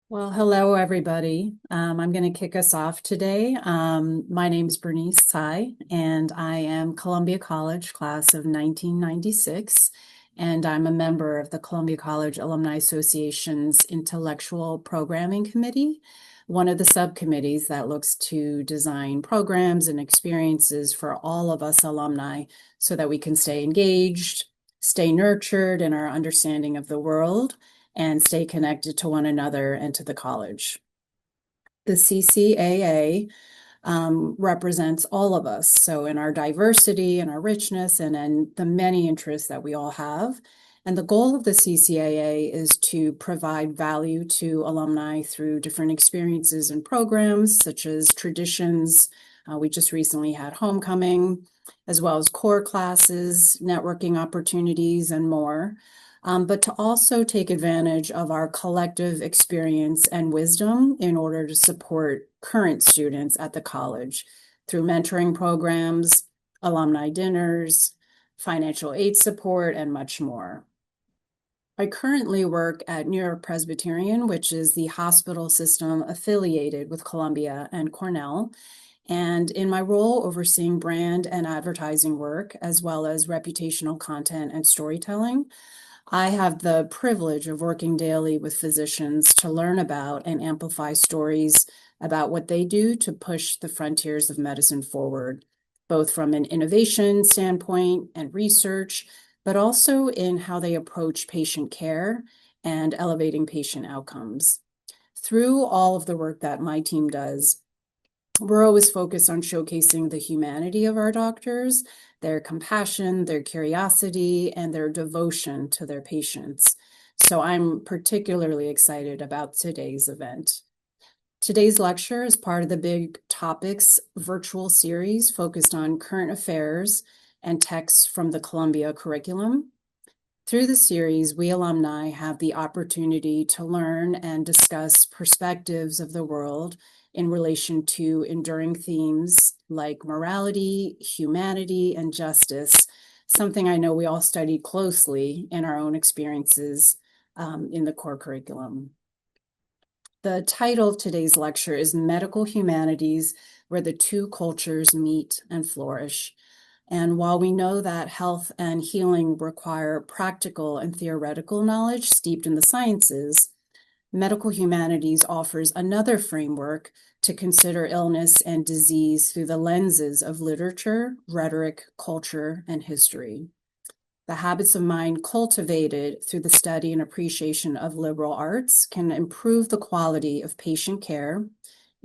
Well, hello, everybody. I'm going to kick us off today. My name is Bernice Tsai, and I am Columbia College class of 1996, and I'm a member of the Columbia College Alumni Association's Intellectual Programming Committee, one of the subcommittees that looks to design programs and experiences for all of us alumni so that we can stay engaged, stay nurtured in our understanding of the world and stay connected to one another and to the college. The CCAA represents all of us. So in our diversity and our richness and in the many interests that we all have. And the goal of the CCAA is to provide value to alumni through different experiences and programs, such as traditions. We just recently had homecoming, as well as core classes, networking opportunities, and more. But to also take advantage of our collective experience and wisdom in order to support current students at the college through mentoring programs, alumni dinners, financial aid support, and much more. I currently work at New York Presbyterian, which is the hospital system affiliated with Columbia and Cornell, and in my role overseeing brand and advertising work, as well as reputational content and storytelling, I have the privilege of working daily with physicians to learn about and amplify stories about what they do to push the frontiers of medicine forward, both from an innovation standpoint and research, but also in how they approach patient care and elevating patient outcomes. Through all of the work that my team does, we're always focused on showcasing the humanity of our doctors, their compassion, their curiosity, and their devotion to their patients. So I'm particularly excited about today's event. Today's lecture is part of the Big Topics virtual series focused on current affairs and texts from the Columbia curriculum. Through the series, we alumni have the opportunity to learn and discuss perspectives of the world in relation to enduring themes like morality, humanity, and justice, something I know we all study closely in our own experiences in the core curriculum. The title of today's lecture is Medical Humanities, Where the Two Cultures Meet and Flourish. And while we know that health and healing require practical and theoretical knowledge steeped in the sciences, medical humanities offers another framework to consider illness and disease through the lenses of literature, rhetoric, culture, and history. The habits of mind cultivated through the study and appreciation of liberal arts can improve the quality of patient care,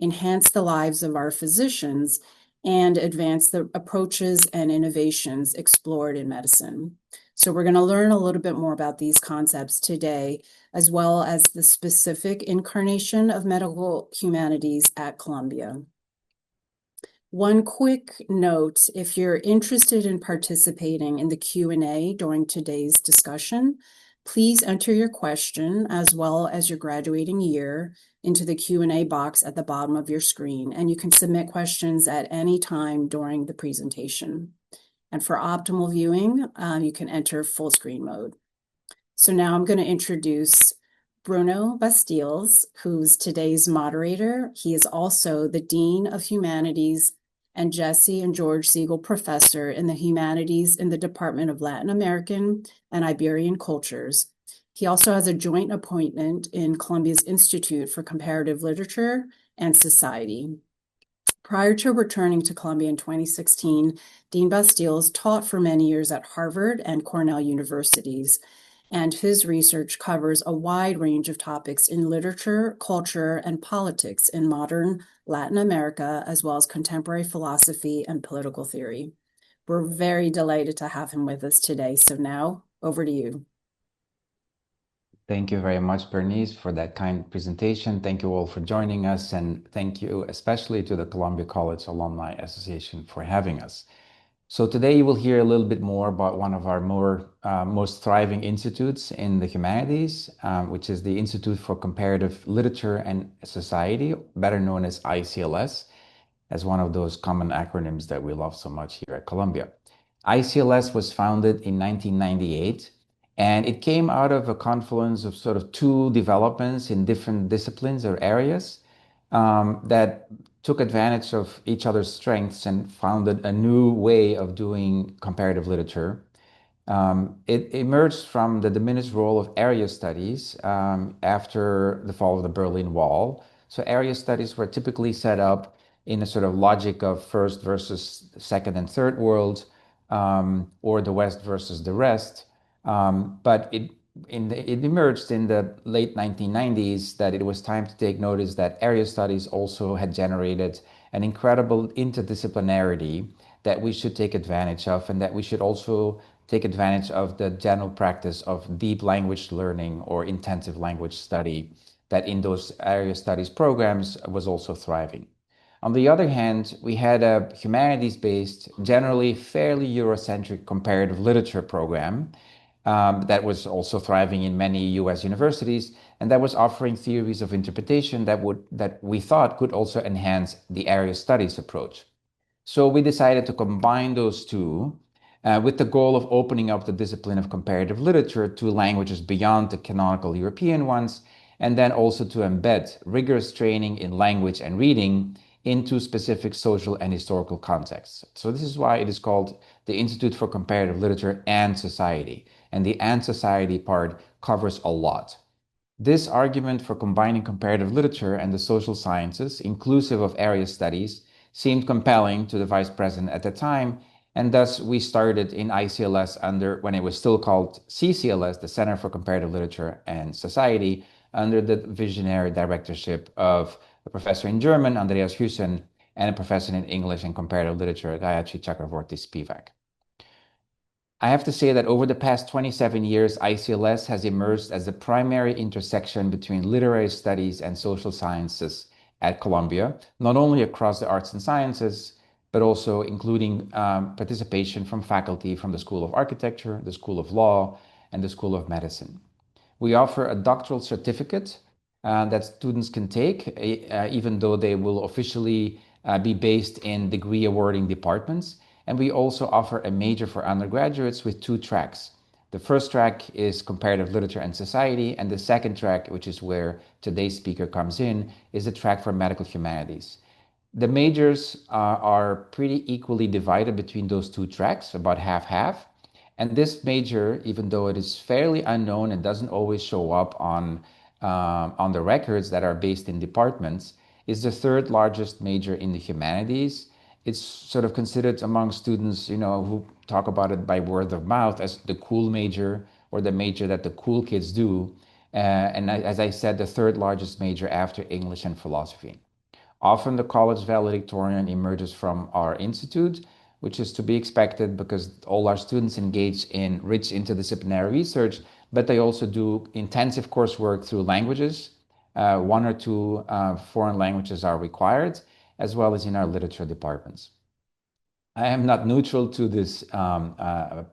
enhance the lives of our physicians, and advance the approaches and innovations explored in medicine. So we're going to learn a little bit more about these concepts today, as well as the specific incarnation of medical humanities at Columbia. One quick note, if you're interested in participating in the Q&A during today's discussion, please enter your question as well as your graduating year into the Q&A box at the bottom of your screen, and you can submit questions at any time during the presentation. And for optimal viewing, you can enter full screen mode. So now I'm going to introduce Bruno Bastiles, who's today's moderator. He is also the Dean of Humanities and Jesse and George Siegel Professor in the Humanities in the Department of Latin American and Iberian Cultures. He also has a joint appointment in Columbia's Institute for Comparative Literature and Society. Prior to returning to Columbia in 2016, Dean Bastiles taught for many years at Harvard and Cornell universities, and his research covers a wide range of topics in literature, culture, and politics in modern Latin America, as well as contemporary philosophy and political theory. We're very delighted to have him with us today. So now, over to you. Thank you very much, Bernice, for that kind presentation. Thank you all for joining us, and thank you especially to the Columbia College Alumni Association for having us. So today you will hear a little bit more about one of our most thriving institutes in the humanities, which is the Institute for Comparative Literature and Society, better known as ICLS, as one of those common acronyms that we love so much here at Columbia. ICLS was founded in 1998 And it came out of a confluence of sort of two developments in different disciplines or areas that took advantage of each other's strengths and founded a new way of doing comparative literature. It emerged from the diminished role of area studies after the fall of the Berlin Wall. So area studies were typically set up in a sort of logic of first versus second and third world, or the West versus the rest. But it emerged in the late 1990s that it was time to take notice that area studies also had generated an incredible interdisciplinarity that we should take advantage of, and that we should also take advantage of the general practice of deep language learning or intensive language study that in those area studies programs was also thriving. On the other hand, we had a humanities-based, generally fairly Eurocentric comparative literature program that was also thriving in many US universities, and that was offering theories of interpretation that we thought could also enhance the area studies approach. So we decided to combine those two with the goal of opening up the discipline of comparative literature to languages beyond the canonical European ones, and then also to embed rigorous training in language and reading into specific social and historical contexts. So this is why it is called the Institute for Comparative Literature and Society. And the and society part covers a lot. This argument for combining comparative literature and the social sciences, inclusive of area studies, seemed compelling to the vice president at the time, and thus we started in ICLS under, when it was still called CCLS, the Center for Comparative Literature and Society, under the visionary directorship of a professor in German, Andreas Hüssen, and a professor in English and comparative literature, Gayatri Chakravorty Spivak. I have to say that over the past 27 years, ICLS has emerged as the primary intersection between literary studies and social sciences at Columbia, not only across the arts and sciences, but also including participation from faculty from the School of Architecture, the School of Law, and the School of Medicine. We offer a doctoral certificate that students can take, even though they will officially be based in degree awarding departments. And we also offer a major for undergraduates with two tracks. The first track is comparative literature and society, and the second track, which is where today's speaker comes in, is the track for medical humanities. The majors are pretty equally divided between those two tracks, about half-half. And this major, even though it is fairly unknown and doesn't always show up on the records that are based in departments, is the third largest major in the humanities. It's sort of considered among students, who talk about it by word of mouth as the cool major or the major that the cool kids do. And as I said, the third largest major after English and philosophy. Often the college valedictorian emerges from our institute, which is to be expected because all our students engage in rich interdisciplinary research, but they also do intensive coursework through languages. One or two foreign languages are required, as well as in our literature departments. I am not neutral to this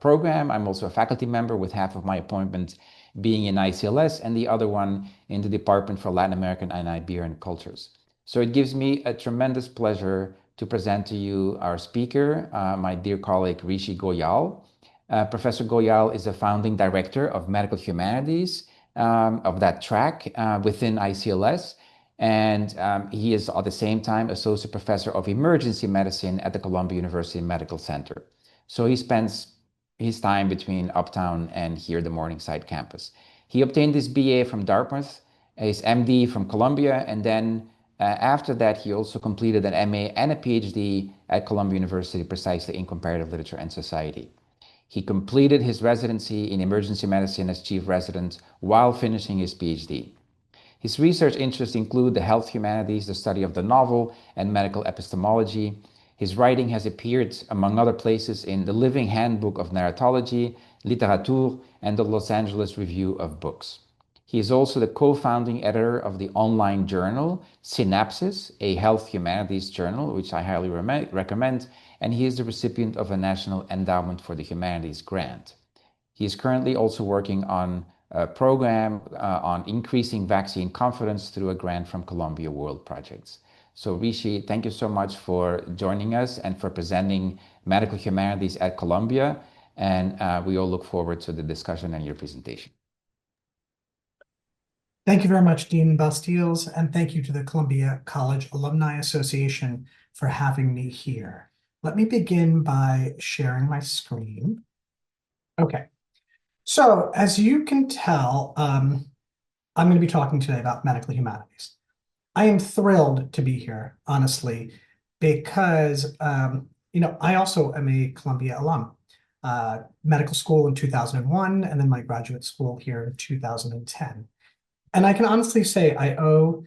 program. I'm also a faculty member, with half of my appointment being in ICLS and the other one in the Department for Latin American and Iberian Cultures. So it gives me a tremendous pleasure to present to you our speaker, my dear colleague Rishi Goyal. Professor Goyal is the founding director of Medical Humanities, of that track within ICLS. And he is at the same time associate professor of emergency medicine at the Columbia University Medical Center. So he spends his time between Uptown and here, the Morningside campus. He obtained his BA from Dartmouth, his MD from Columbia, and then after that, he also completed an MA and a PhD at Columbia University, precisely in comparative literature and society. He completed his residency in emergency medicine as chief resident while finishing his PhD. His research interests include the health humanities, the study of the novel, and medical epistemology. His writing has appeared, among other places, in the Living Handbook of Narratology, Literature, and the Los Angeles Review of Books. He is also the co-founding editor of the online journal Synapses, a health humanities journal, which I highly recommend, and he is the recipient of a National Endowment for the Humanities grant. He is currently also working on a program on increasing vaccine confidence through a grant from Columbia World Projects. So Rishi, thank you so much for joining us and for presenting medical humanities at Columbia. And we all look forward to the discussion and your presentation. Thank you very much, Dean Bastiles, and thank you to the Columbia College Alumni Association for having me here. Let me begin by sharing my screen. Okay, so as you can tell, I'm going to be talking today about medical humanities. I am thrilled to be here, honestly, because I also am a Columbia alum. Medical school in 2001, and then my graduate school here in 2010. And I can honestly say I owe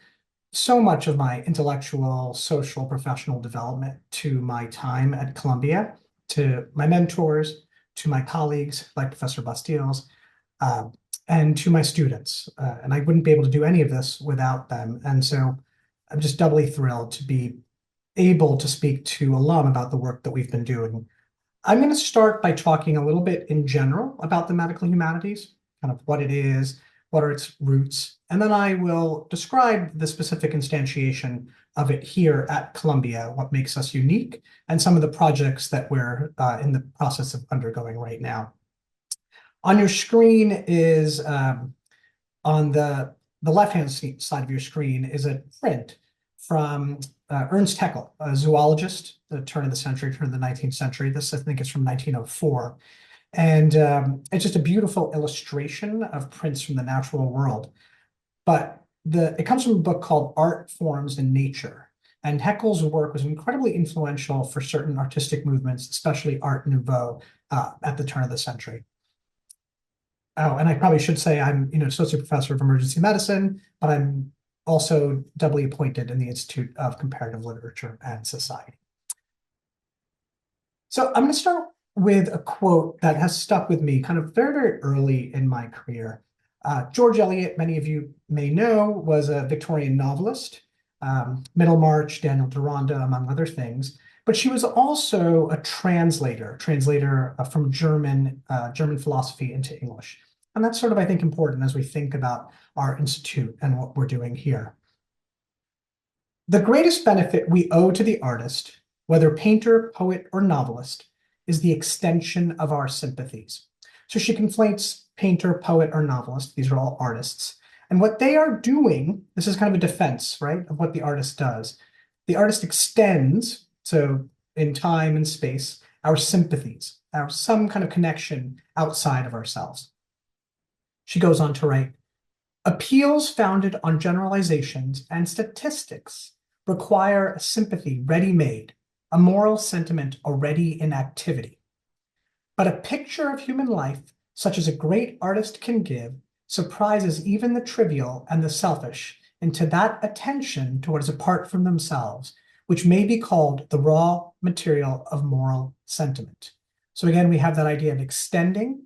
so much of my intellectual, social, professional development to my time at Columbia, to my mentors, to my colleagues like Professor Bastiles, uh, and to my students. And I wouldn't be able to do any of this without them. And so I'm just doubly thrilled to be able to speak to alum about the work that we've been doing. I'm going to start by talking a little bit in general about the medical humanities, kind of what it is, what are its roots, and then I will describe the specific instantiation of it here at Columbia, what makes us unique, and some of the projects that we're in the process of undergoing right now. On your screen is, on the left-hand side of your screen is a print from Ernst Haeckel, a zoologist, the turn of the century, turn of the 19th century. This, I think, is from 1904. And it's just a beautiful illustration of prints from the natural world. But it comes from a book called Art, Forms, and Nature. And Haeckel's work was incredibly influential for certain artistic movements, especially Art Nouveau at the turn of the century. Oh, and I probably should say I'm, associate professor of emergency medicine, but I'm also doubly appointed in the Institute of Comparative Literature and Society. So I'm going to start with a quote that has stuck with me kind of very, very early in my career. George Eliot, many of you may know, was a Victorian novelist, Middlemarch, Daniel Deronda, among other things. But she was also a translator from German philosophy into English. And that's sort of, I think, important as we think about our institute and what we're doing here. The greatest benefit we owe to the artist, whether painter, poet, or novelist, is the extension of our sympathies. So she conflates painter, poet, or novelist. These are all artists. And what they are doing, this is kind of a defense, right, of what the artist does. The artist extends, so in time and space, our sympathies, some kind of connection outside of ourselves. She goes on to write, appeals founded on generalizations and statistics require a sympathy ready-made, a moral sentiment already in activity. But a picture of human life, such as a great artist can give, surprises even the trivial and the selfish into that attention to what is apart from themselves, which may be called the raw material of moral sentiment. So again, we have that idea of extending.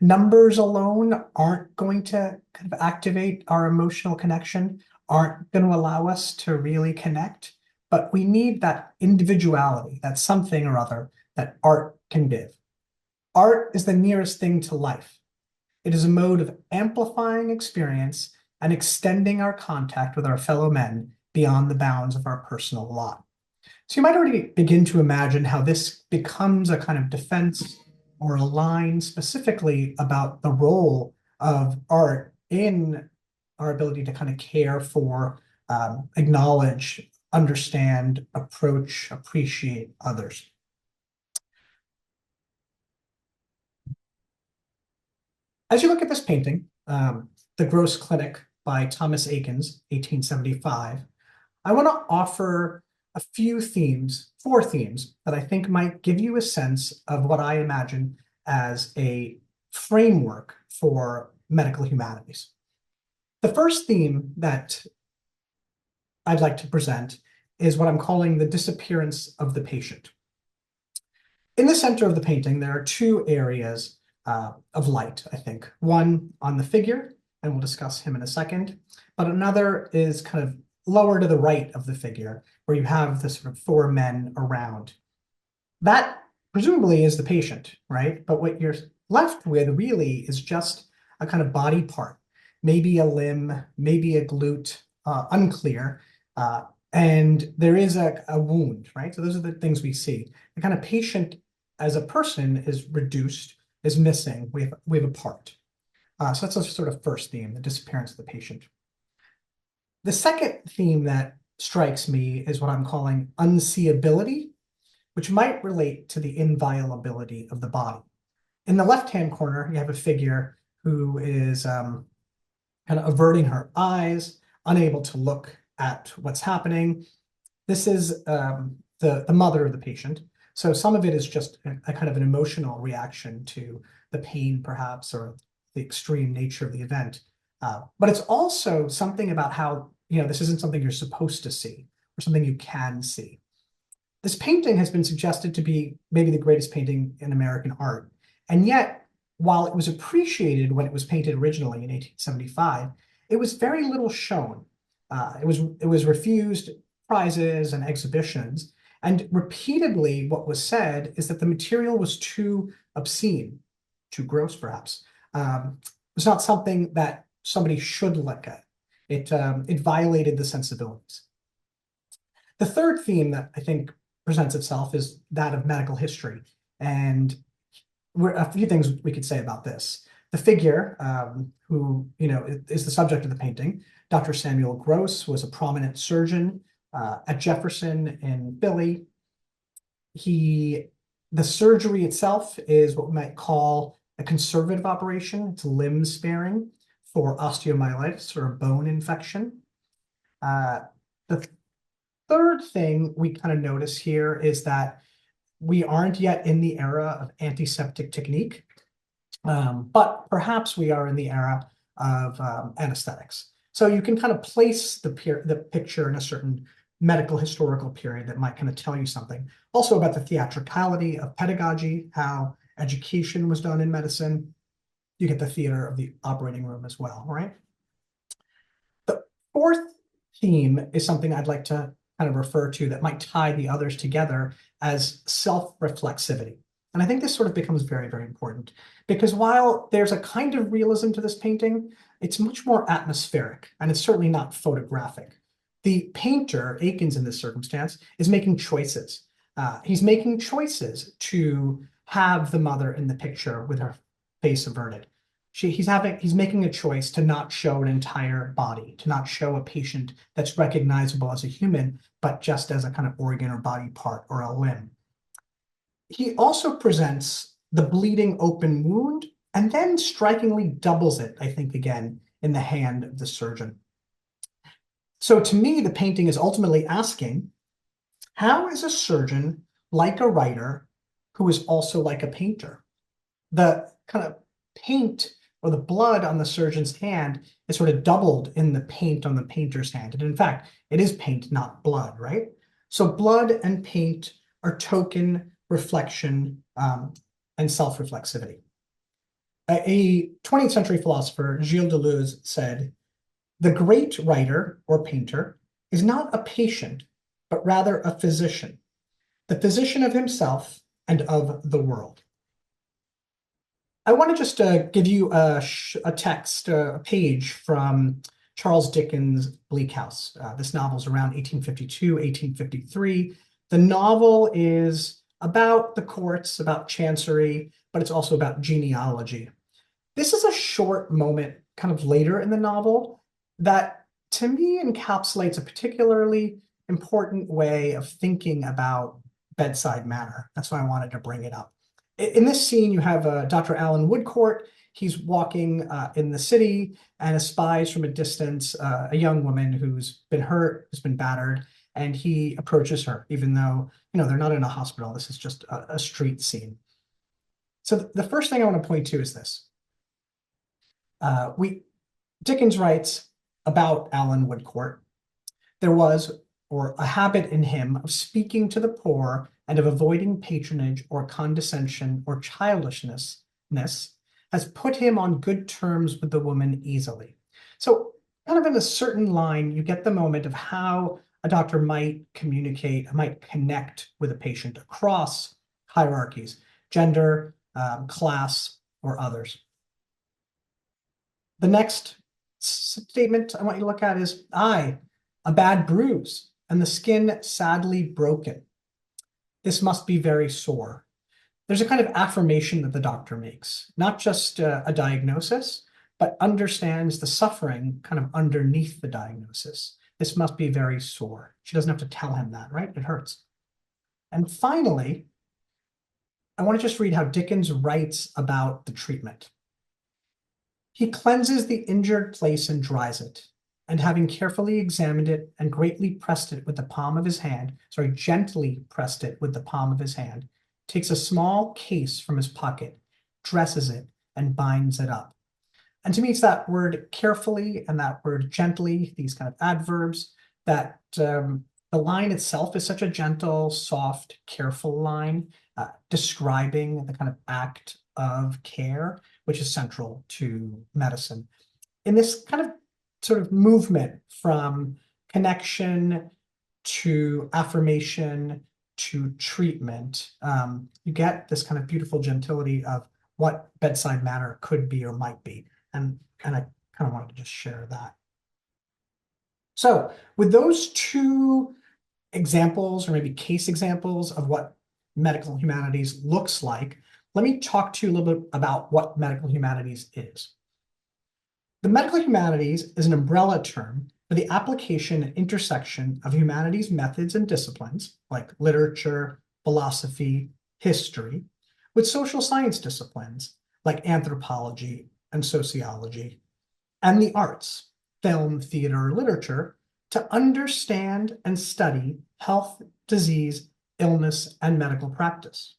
Numbers alone aren't going to kind of activate our emotional connection, aren't going to allow us to really connect, but we need that individuality, that something or other that art can give. Art is the nearest thing to life. It is a mode of amplifying experience and extending our contact with our fellow men beyond the bounds of our personal lot. So you might already begin to imagine how this becomes a kind of defense or a line specifically about the role of art in our ability to kind of care for, acknowledge, understand, approach, appreciate others. As you look at this painting, The Gross Clinic by Thomas Eakins, 1875, I want to offer a few themes, 4 themes, that I think might give you a sense of what I imagine as a framework for medical humanities. The first theme that I'd like to present is what I'm calling the disappearance of the patient. In the center of the painting, there are 2 areas of light, I think. One on the figure, and we'll discuss him in a second, but another is kind of lower to the right of the figure, where you have the sort of 4 men around. That presumably is the patient, right? But what you're left with really is just a kind of body part, maybe a limb, maybe a glute, unclear, and there is a wound, right? So those are the things we see. The kind of patient as a person is reduced, is missing. We have a part. So that's a sort of first theme, the disappearance of the patient. The second theme that strikes me is what I'm calling unseeability, which might relate to the inviolability of the body. In the left-hand corner, you have a figure who is kind of averting her eyes, unable to look at what's happening. This is the mother of the patient. So some of it is just a kind of an emotional reaction to the pain, perhaps, or the extreme nature of the event. But it's also something about how, this isn't something you're supposed to see or something you can see. This painting has been suggested to be maybe the greatest painting in American art. And yet, while it was appreciated when it was painted originally in 1875, it was very little shown. It was refused prizes and exhibitions. And repeatedly, what was said is that the material was too obscene, too gross, perhaps. It's not something that somebody should look at. It violated the sensibilities. The third theme that I think presents itself is that of medical history. And a few things we could say about this. The figure who is the subject of the painting, Dr. Samuel Gross, was a prominent surgeon at Jefferson in Philly. The surgery itself is what we might call a conservative operation. It's limb sparing for osteomyelitis or a bone infection. The third thing we kind of notice here is that we aren't yet in the era of antiseptic technique, but perhaps we are in the era of anesthetics. So you can kind of place the picture in a certain medical historical period that might kind of tell you something. Also about the theatricality of pedagogy, how education was done in medicine. You get the theater of the operating room as well, right? The fourth theme is something I'd like to kind of refer to that might tie the others together as self-reflexivity. And I think this sort of becomes very, very important because while there's a kind of realism to this painting, it's much more atmospheric and it's certainly not photographic. The painter, Akins in this circumstance, is making choices. He's making choices to have the mother in the picture with her face averted. He's making a choice to not show an entire body, to not show a patient that's recognizable as a human, but just as a kind of organ or body part or a limb. He also presents the bleeding open wound and then strikingly doubles it, I think, again, in the hand of the surgeon. So to me, the painting is ultimately asking, how is a surgeon like a writer who is also like a painter? The kind of paint or the blood on the surgeon's hand is sort of doubled in the paint on the painter's hand. And in fact, it is paint, not blood, right? So blood and paint are token, reflection, and self-reflexivity. A 20th century philosopher, Gilles Deleuze, said, "The great writer or painter is not a patient, but rather a physician, the physician of himself and of the world." I want to just give you a text, a page from Charles Dickens' Bleak House. This novel is around 1852, 1853. The novel is about the courts, about chancery, but it's also about genealogy. This is a short moment kind of later in the novel that to me encapsulates a particularly important way of thinking about bedside manner. That's why I wanted to bring it up. In this scene, you have Dr. Alan Woodcourt. He's walking in the city and espies from a distance a young woman who's been hurt, who's been battered, and he approaches her, even though they're not in a hospital. This is just a street scene. So the first thing I want to point to is this. Dickens writes about Alan Woodcourt. There was, or a habit in him of speaking to the poor and of avoiding patronage or condescension or childishness has put him on good terms with the woman easily. So kind of in a certain line, you get the moment of how a doctor might communicate, might connect with a patient across hierarchies, gender, class, or others. The next statement I want you to look at is, "Aye, a bad bruise, and the skin sadly broken. This must be very sore." there's a kind of affirmation that the doctor makes, not just a diagnosis, but understands the suffering kind of underneath the diagnosis. This must be very sore. She doesn't have to tell him that, right? It hurts. And finally, I want to just read how Dickens writes about the treatment. He cleanses the injured place and dries it, and having carefully examined it and greatly pressed it with the palm of his hand, gently pressed it with the palm of his hand, takes a small case from his pocket, dresses it, and binds it up. And to me, it's that word carefully and that word gently, these kind of adverbs, that the line itself is such a gentle, soft, careful line, describing the kind of act of care, which is central to medicine. In this kind of sort of movement from connection to affirmation to treatment, you get this kind of beautiful gentility of what bedside manner could be or might be. And I kind of wanted to just share that. So with those two examples, or maybe case examples of what medical humanities looks like, let me talk to you a little bit about what medical humanities is. The medical humanities is an umbrella term for the application and intersection of humanities methods and disciplines like literature, philosophy, history, with social science disciplines like anthropology and sociology, and the arts, film, theater, literature, to understand and study health, disease, illness, and medical practice.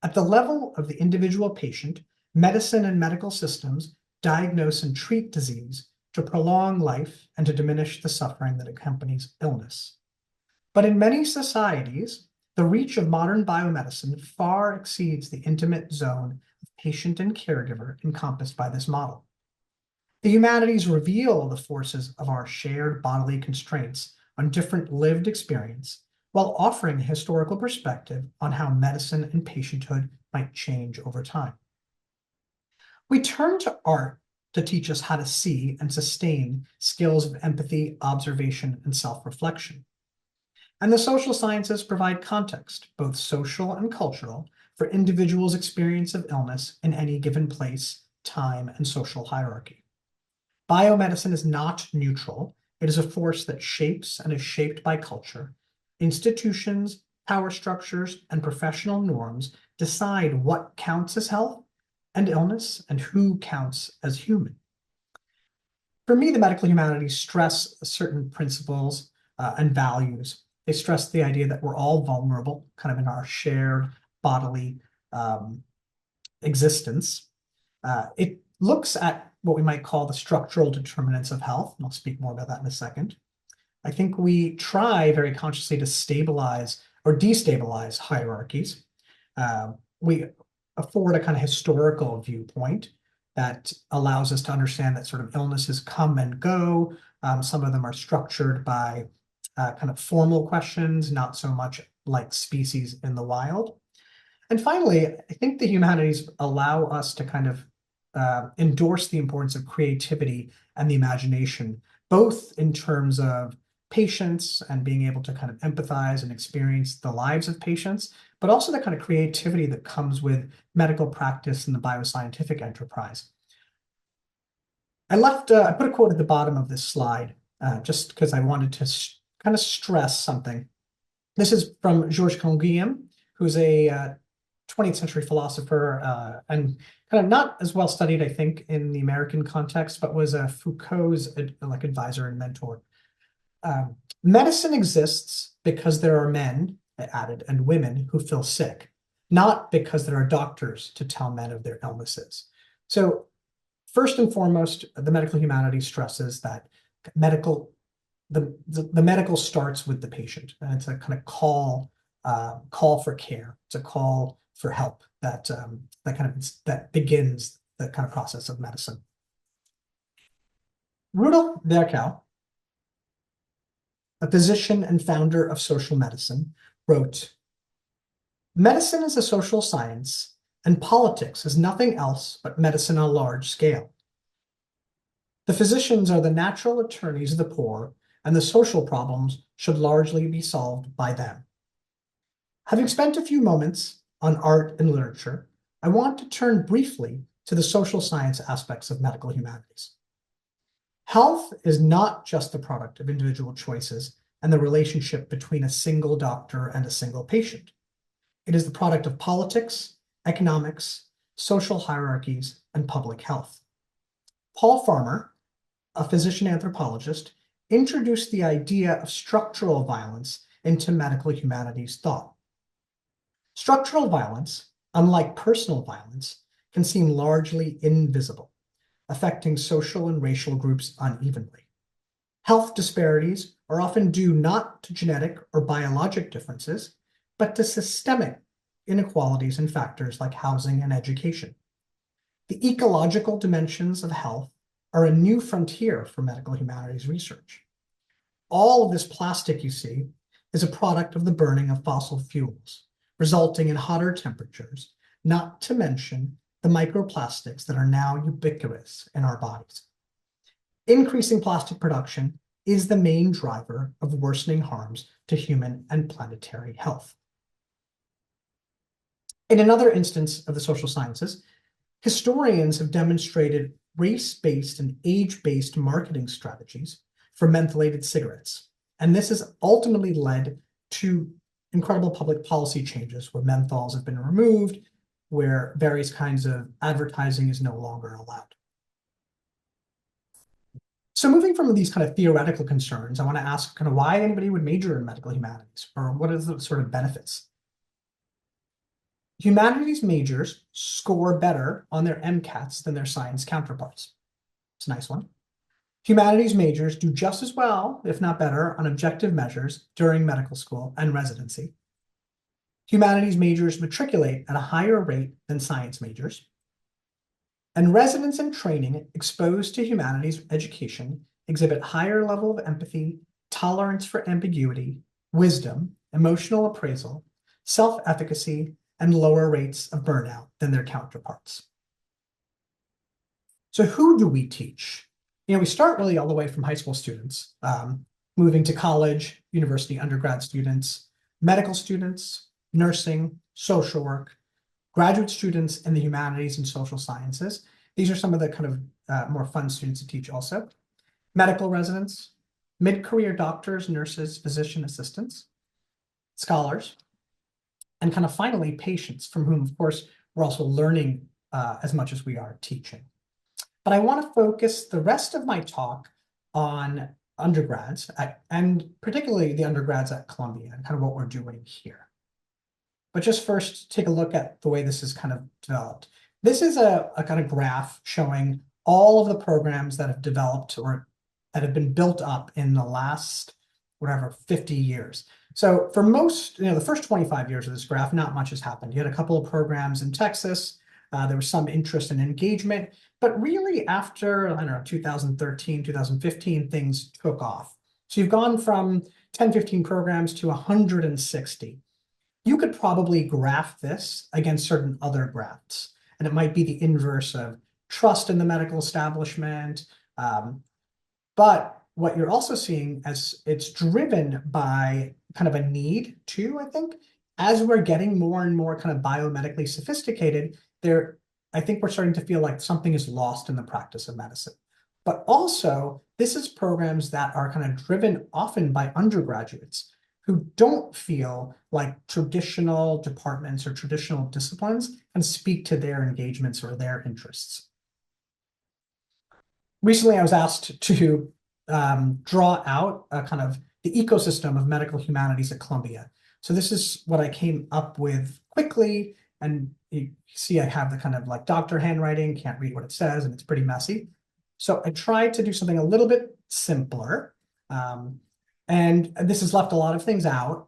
At the level of the individual patient, medicine and medical systems diagnose and treat disease to prolong life and to diminish the suffering that accompanies illness. But in many societies, the reach of modern biomedicine far exceeds the intimate zone of patient and caregiver encompassed by this model. The humanities reveal the forces of our shared bodily constraints on different lived experience, while offering a historical perspective on how medicine and patienthood might change over time. We turn to art to teach us how to see and sustain skills of empathy, observation, and self-reflection. And the social sciences provide context, both social and cultural, for individuals' experience of illness in any given place, time, and social hierarchy. Biomedicine is not neutral. It is a force that shapes and is shaped by culture. Institutions, power structures, and professional norms decide what counts as health and illness and who counts as human. For me, the medical humanities stress certain principles and values. They stress the idea that we're all vulnerable, kind of in our shared bodily existence. It looks at what we might call the structural determinants of health, and I'll speak more about that in a second. I think we try very consciously to stabilize or destabilize hierarchies. We afford a kind of historical viewpoint that allows us to understand that sort of illnesses come and go. Some of them are structured by kind of formal questions, not so much like species in the wild. And finally, I think the humanities allow us to kind of endorse the importance of creativity and the imagination, both in terms of patients and being able to kind of empathize and experience the lives of patients, but also the kind of creativity that comes with medical practice and the bioscientific enterprise. I put a quote at the bottom of this slide just because I wanted to kind of stress something. This is from Georges Canguilhem, who's a 20th century philosopher and kind of not as well studied, I think, in the American context, but was Foucault's advisor and mentor. Medicine exists because there are men, I added, and women who feel sick, not because there are doctors to tell men of their illnesses. So first and foremost, the medical humanities stresses that the medical starts with the patient, and it's a kind of call for care. It's a call for help that begins the kind of process of medicine. Rudolf Virchow, a physician and founder of social medicine, wrote, "Medicine is a social science, and politics is nothing else but medicine on a large scale. The physicians are the natural attorneys of the poor, and the social problems should largely be solved by them." Having spent a few moments on art and literature, I want to turn briefly to the social science aspects of medical humanities. Health is not just the product of individual choices and the relationship between a single doctor and a single patient. It is the product of politics, economics, social hierarchies, and public health. Paul Farmer, a physician anthropologist, introduced the idea of structural violence into medical humanities thought. Structural violence, unlike personal violence, can seem largely invisible, affecting social and racial groups unevenly. Health disparities are often due not to genetic or biologic differences, but to systemic inequalities in factors like housing and education. The ecological dimensions of health are a new frontier for medical humanities research. All of this plastic you see is a product of the burning of fossil fuels, resulting in hotter temperatures, not to mention the microplastics that are now ubiquitous in our bodies. Increasing plastic production is the main driver of worsening harms to human and planetary health. In another instance of the social sciences, historians have demonstrated race-based and age-based marketing strategies for mentholated cigarettes. And this has ultimately led to incredible public policy changes where menthols have been removed, where various kinds of advertising is no longer allowed. So moving from these kind of theoretical concerns, I want to ask kind of why anybody would major in medical humanities, or what are the sort of benefits? Humanities majors score better on their MCATs than their science counterparts. It's a nice one. Humanities majors do just as well, if not better, on objective measures during medical school and residency. Humanities majors matriculate at a higher rate than science majors. And residents in training exposed to humanities education exhibit higher level of empathy, tolerance for ambiguity, wisdom, emotional appraisal, self-efficacy, and lower rates of burnout than their counterparts. So who do we teach? We start really all the way from high school students, moving to college, university, undergrad students, medical students, nursing, social work, graduate students in the humanities and social sciences. These are some of the kind of more fun students to teach also. Medical residents, mid-career doctors, nurses, physician assistants, scholars, and kind of finally patients from whom, of course, we're also learning as much as we are teaching. But I want to focus the rest of my talk on undergrads, and particularly the undergrads at Columbia and kind of what we're doing here. But just first, take a look at the way this is kind of developed. This is a kind of graph showing all of the programs that have developed or that have been built up in the last, whatever, 50 years. So for most, the first 25 years of this graph, not much has happened. You had a couple of programs in Texas. There was some interest and engagement, but really after, I don't know, 2013, 2015, things took off. So you've gone from 10, 15 programs to 160. You could probably graph this against certain other graphs, and it might be the inverse of trust in the medical establishment. But what you're also seeing as it's driven by kind of a need too, I think, as we're getting more and more kind of biomedically sophisticated, I think we're starting to feel like something is lost in the practice of medicine. But also, this is programs that are kind of driven often by undergraduates who don't feel like traditional departments or traditional disciplines can speak to their engagements or their interests. Recently, I was asked to draw out a kind of the ecosystem of medical humanities at Columbia. So this is what I came up with quickly. And you see I have the kind of like doctor handwriting, can't read what it says, and it's pretty messy. So I tried to do something a little bit simpler. And this has left a lot of things out.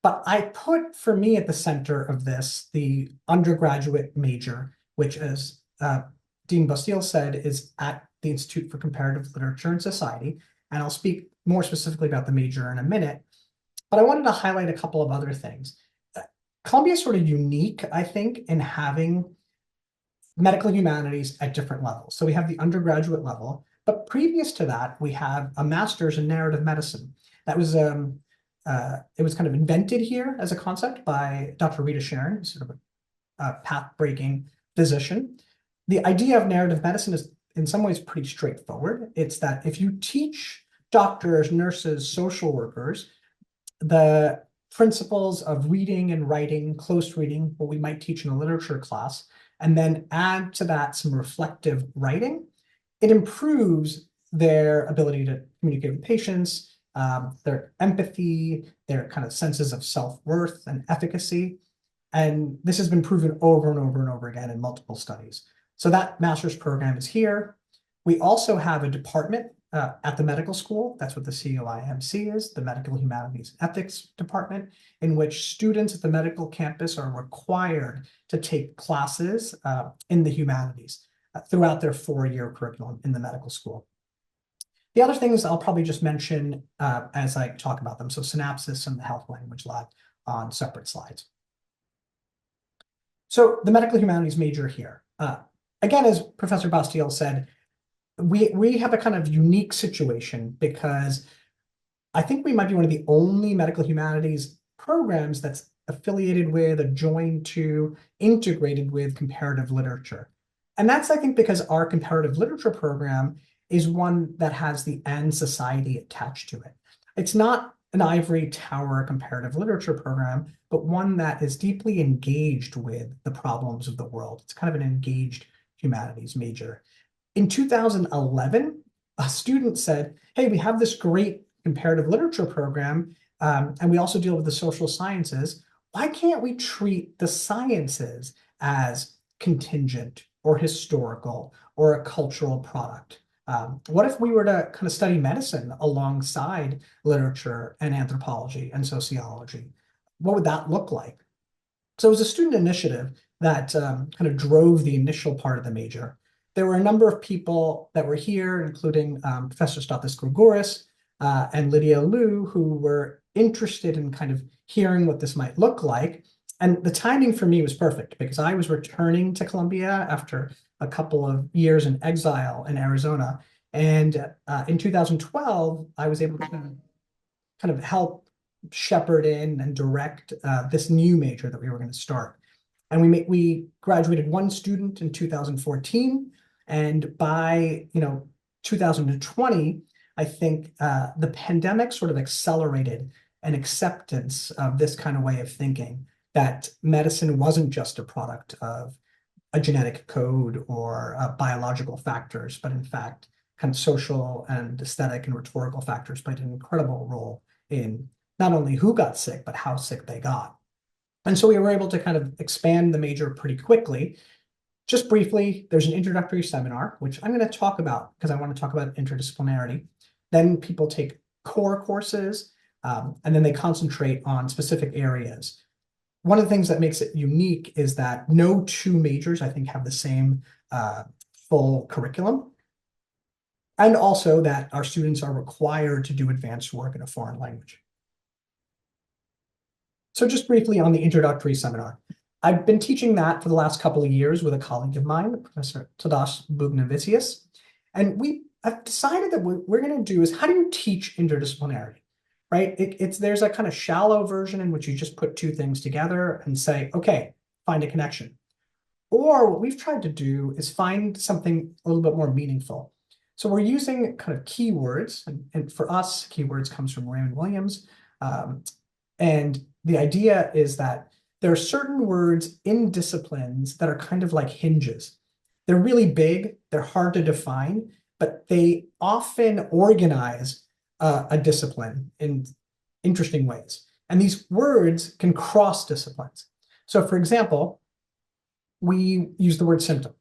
But I put, for me, at the center of this, the undergraduate major, which, as Dean Bastille said, is at the Institute for Comparative Literature and Society. And I'll speak more specifically about the major in a minute. But I wanted to highlight a couple of other things. Columbia is sort of unique, I think, in having medical humanities at different levels. So we have the undergraduate level, but previous to that, we have a master's in narrative medicine. That was it was kind of invented here as a concept by Dr. Rita Sharon, sort of a path-breaking physician. The idea of narrative medicine is in some ways pretty straightforward. It's that if you teach doctors, nurses, social workers the principles of reading and writing, close reading, what we might teach in a literature class, and then add to that some reflective writing, it improves their ability to communicate with patients, their empathy, their kind of senses of self-worth and efficacy. And this has been proven over and over and over again in multiple studies. So that master's program is here. We also have a department at the medical school. That's what the COIMC is, the Medical Humanities Ethics Department, in which students at the medical campus are required to take classes in the humanities throughout their 4-year curriculum in the medical school. The other things I'll probably just mention as I talk about them. So Synapsis and the Health Language Lab on separate slides. So the medical humanities major here. Again, as Professor Bastiel said, we have a kind of unique situation because I think we might be one of the only medical humanities programs that's affiliated with, adjoined to, integrated with comparative literature. And that's, I think, because our comparative literature program is one that has the And Society attached to it. It's not an ivory tower comparative literature program, but one that is deeply engaged with the problems of the world. It's kind of an engaged humanities major. In 2011, a student said, hey, we have this great comparative literature program, and we also deal with the social sciences. Why can't we treat the sciences as contingent or historical or a cultural product? What if we were to kind of study medicine alongside literature and anthropology and sociology? What would that look like? So it was a student initiative that kind of drove the initial part of the major. There were a number of people that were here, including Professor Stathis Grigoris and Lydia Liu, who were interested in kind of hearing what this might look like. And the timing for me was perfect because I was returning to Columbia after a couple of years in exile in Arizona. And in 2012, I was able to kind of help shepherd in and direct this new major that we were going to start. And we graduated one student in 2014. And by 2020, I think the pandemic sort of accelerated an acceptance of this kind of way of thinking, that medicine wasn't just a product of a genetic code or biological factors, but in fact, kind of social and aesthetic and rhetorical factors played an incredible role in not only who got sick, but how sick they got. And so we were able to kind of expand the major pretty quickly. Just briefly, there's an introductory seminar, which I'm going to talk about because I want to talk about interdisciplinarity. Then people take core courses, and then they concentrate on specific areas. One of the things that makes it unique is that no two majors, I think, have the same full curriculum. And also that our students are required to do advanced work in a foreign language. So just briefly on the introductory seminar. I've been teaching that for the last couple of years with a colleague of mine, Professor Tadas Bugnavicius. And I've decided that what we're going to do is, how do you teach interdisciplinarity, right? There's a kind of shallow version in which you just put two things together and say, okay, find a connection. Or what we've tried to do is find something a little bit more meaningful. So we're using kind of keywords, and for us, keywords comes from Raymond Williams. And the idea is that there are certain words in disciplines that are kind of like hinges. They're really big, they're hard to define, but they often organize a discipline in interesting ways. And these words can cross disciplines. So for example, we use the word symptom.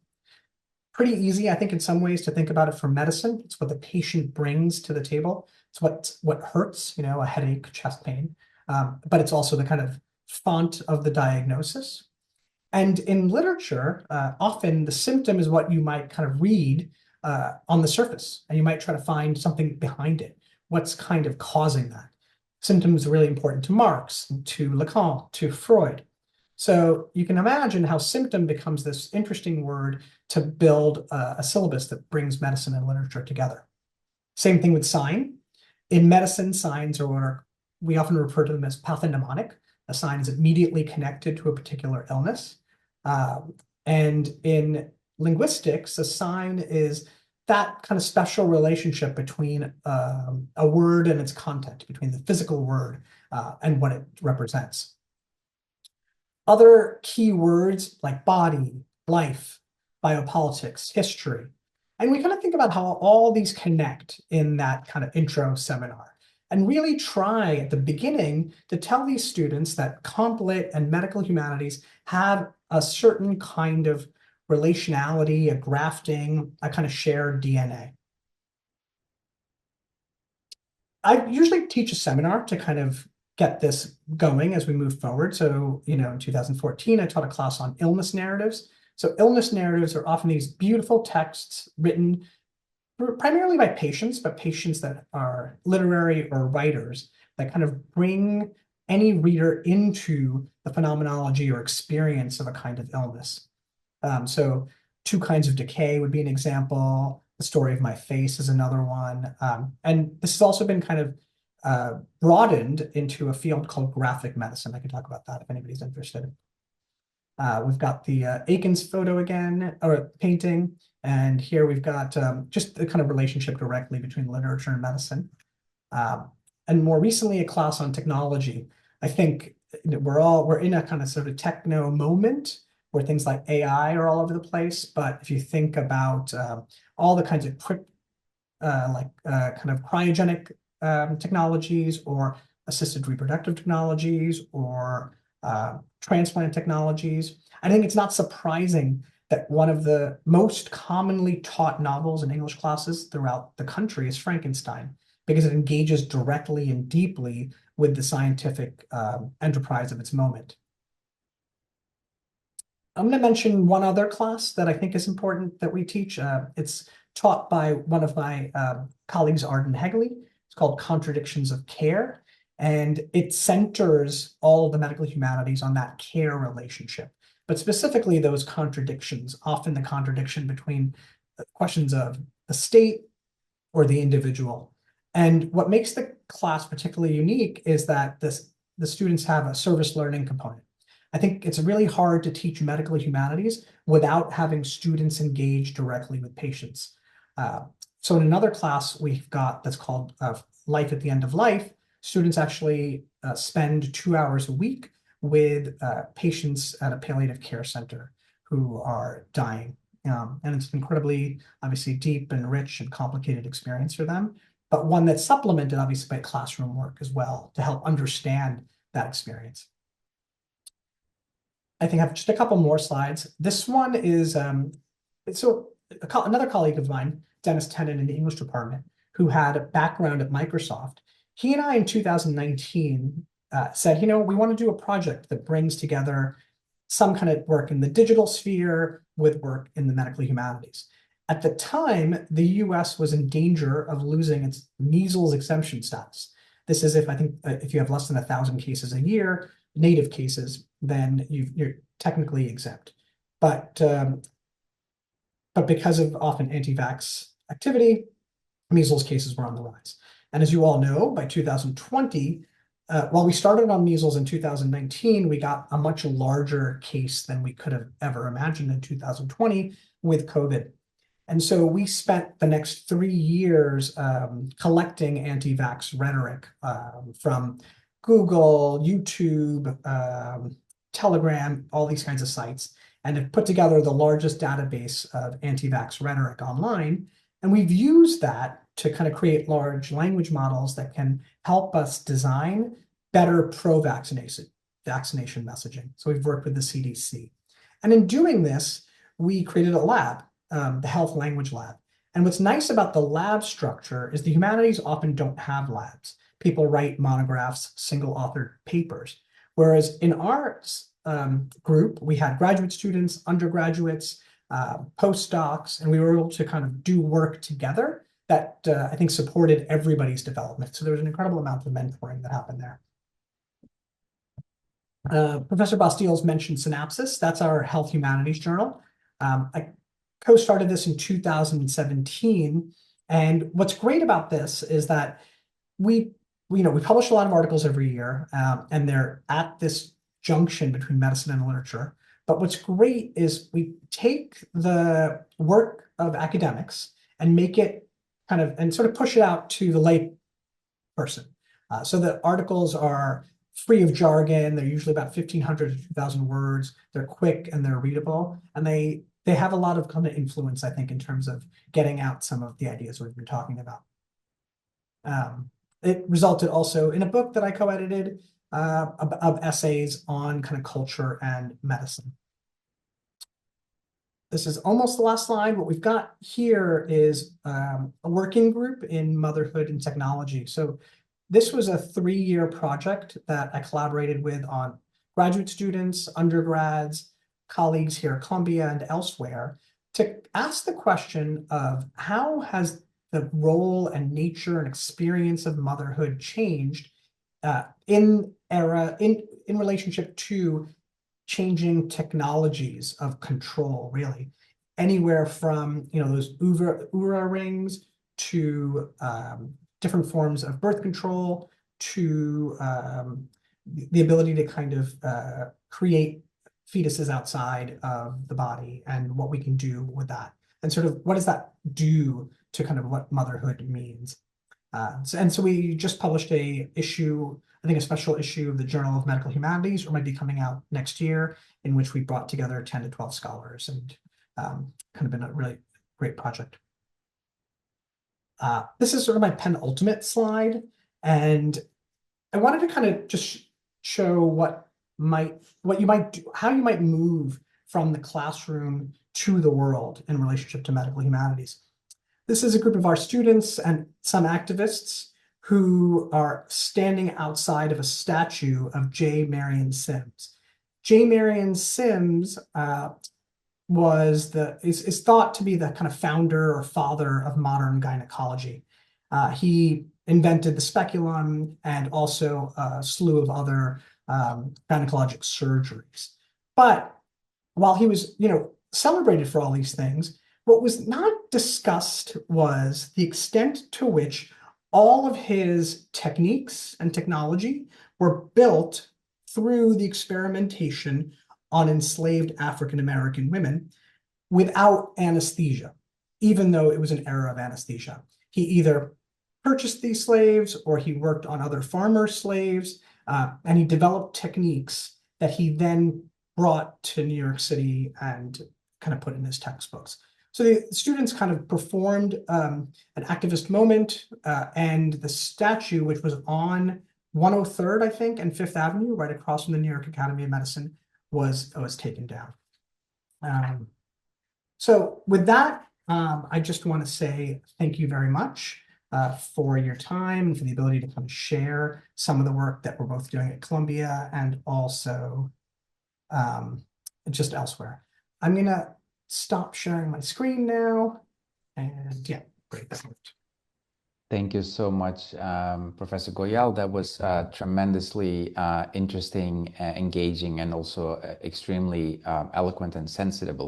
Pretty easy, I think, in some ways to think about it for medicine. It's what the patient brings to the table. It's what hurts, a headache, chest pain. But it's also the kind of font of the diagnosis. And in literature, often the symptom is what you might kind of read on the surface, and you might try to find something behind it. What's kind of causing that? Symptoms are really important to Marx, to Lacan, to Freud. So you can imagine how symptom becomes this interesting word to build a syllabus that brings medicine and literature together. Same thing with sign. In medicine, signs are what are we often refer to them as pathognomonic. A sign is immediately connected to a particular illness. And in linguistics, a sign is that kind of special relationship between a word and its content, between the physical word and what it represents. Other key words like body, life, biopolitics, history. And we kind of think about how all these connect in that kind of intro seminar and really try at the beginning to tell these students that comp lit and medical humanities have a certain kind of relationality, a grafting, a kind of shared DNA. I usually teach a seminar to kind of get this going as we move forward. So, in 2014, I taught a class on illness narratives. So illness narratives are often these beautiful texts written primarily by patients, but patients that are literary or writers that kind of bring any reader into the phenomenology or experience of a kind of illness. So Two Kinds of Decay would be an example. The Story of My Face is another one. And this has also been kind of broadened into a field called graphic medicine. I can talk about that if anybody's interested. We've got the Aikens photo again, or painting. And here we've got just the kind of relationship directly between literature and medicine. And more recently, a class on technology. I think we're in a kind of sort of techno moment where things like AI are all over the place. But if you think about all the kinds of kind of cryogenic technologies or assisted reproductive technologies or transplant technologies, I think it's not surprising that one of the most commonly taught novels in English classes throughout the country is Frankenstein, because it engages directly and deeply with the scientific enterprise of its moment. I'm going to mention one other class that I think is important that we teach. It's taught by one of my colleagues, Arden Hegley. It's called Contradictions of Care, and it centers all the medical humanities on that care relationship, but specifically those contradictions, often the contradiction between questions of the state or the individual. And what makes the class particularly unique is that the students have a service learning component. I think it's really hard to teach medical humanities without having students engage directly with patients. So in another class we've got that's called Life at the End of Life, students actually spend 2 hours a week with patients at a palliative care center who are dying. And it's an incredibly, obviously, deep and rich and complicated experience for them, but one that's supplemented, obviously, by classroom work as well to help understand that experience. I think I have just a couple more slides. This one is, another colleague of mine, Dennis Tennant in the English department, who had a background at Microsoft. He and I in 2019 said, we want to do a project that brings together some kind of work in the digital sphere with work in the medical humanities. At the time, the US was in danger of losing its measles exemption status. This is if you have less than 1,000 cases a year, native cases, then you're technically exempt. But because of often anti-vax activity, measles cases were on the rise. And as you all know, by 2020, while we started on measles in 2019, we got a much larger case than we could have ever imagined in 2020 with COVID. And so we spent the next 3 years collecting anti-vax rhetoric from Google, YouTube, Telegram, all these kinds of sites, and have put together the largest database of anti-vax rhetoric online. And we've used that to kind of create large language models that can help us design better pro-vaccination messaging. So we've worked with the CDC. And in doing this, we created a lab, the Health Language Lab. And what's nice about the lab structure is the humanities often don't have labs. People write monographs, single-authored papers. Whereas in our group, we had graduate students, undergraduates, postdocs, and we were able to kind of do work together that I think supported everybody's development. So there was an incredible amount of mentoring that happened there. Professor Bastiles mentioned Synapsis. That's our health humanities journal. I co-started this in 2017. And what's great about this is that we we publish a lot of articles every year, and they're at this junction between medicine and literature. But what's great is we take the work of academics and make it and sort of push it out to the lay person. So the articles are free of jargon. They're usually about 1,500 to 2,000 words. They're quick and they're readable, and they have a lot of kind of influence, I think, in terms of getting out some of the ideas we've been talking about. It resulted also in a book that I co-edited of essays on kind of culture and medicine. This is almost the last slide. What we've got here is a working group in motherhood and technology. So this was a 3-year project that I collaborated with on graduate students, undergrads, colleagues here at Columbia and elsewhere to ask the question of how has the role and nature and experience of motherhood changed in relationship to changing technologies of control, really. Anywhere from those Oura rings to different forms of birth control to the ability to kind of create fetuses outside of the body and what we can do with that. And sort of what does that do to kind of what motherhood means. So we just published a special issue of the Journal of Medical Humanities, or might be coming out next year, in which we brought together 10 to 12 scholars, and kind of been a really great project. This is sort of my penultimate slide, and I wanted to kind of just show how you might move from the classroom to the world in relationship to medical humanities. This is a group of our students and some activists who are standing outside of a statue of J. Marion Sims. J. Marion Sims is thought to be the kind of founder or father of modern gynecology. He invented the speculum and also a slew of other gynecologic surgeries. But while he was, celebrated for all these things, what was not discussed was the extent to which all of his techniques and technology were built through the experimentation on enslaved African American women without anesthesia, even though it was an era of anesthesia. He either purchased these slaves or he worked on other farmer slaves, and he developed techniques that he then brought to New York City and kind of put in his textbooks. So the students kind of performed an activist moment, and the statue, which was on 103rd, I think, and Fifth Avenue, right across from the New York Academy of Medicine, was taken down. So with that, I just want to say thank you very much for your time and for the ability to kind of share some of the work that we're both doing at Columbia and also just elsewhere. I'm going to stop sharing my screen now. And yeah, great. Thank you so much, Professor Goyal. That was tremendously interesting, engaging, and also extremely eloquent and sensitive.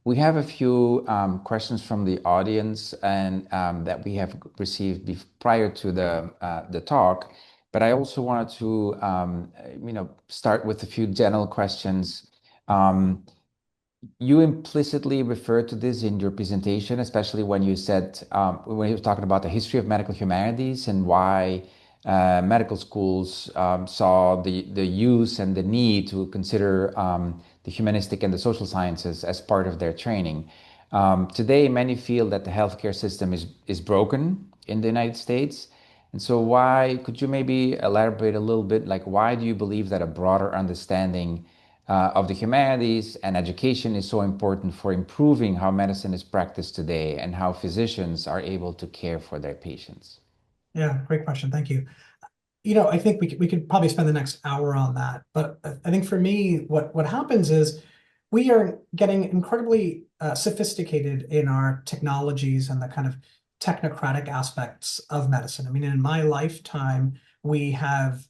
We have a few questions from the audience and that we have received prior to the talk, but I also wanted to start with a few general questions. You implicitly referred to this in your presentation, especially when you said, when you were talking about the history of medical humanities and why medical schools saw the use and the need to consider the humanistic and the social sciences as part of their training. Today, many feel that the healthcare system is broken in the United States. And so could you maybe elaborate a little bit, like why do you believe that a broader understanding of the humanities and education is so important for improving how medicine is practiced today and how physicians are able to care for their patients? Yeah, great question. Thank you. I think we could probably spend the next hour on that. But I think for me, what happens is we are getting incredibly sophisticated in our technologies and the kind of technocratic aspects of medicine. I mean, in my lifetime, we have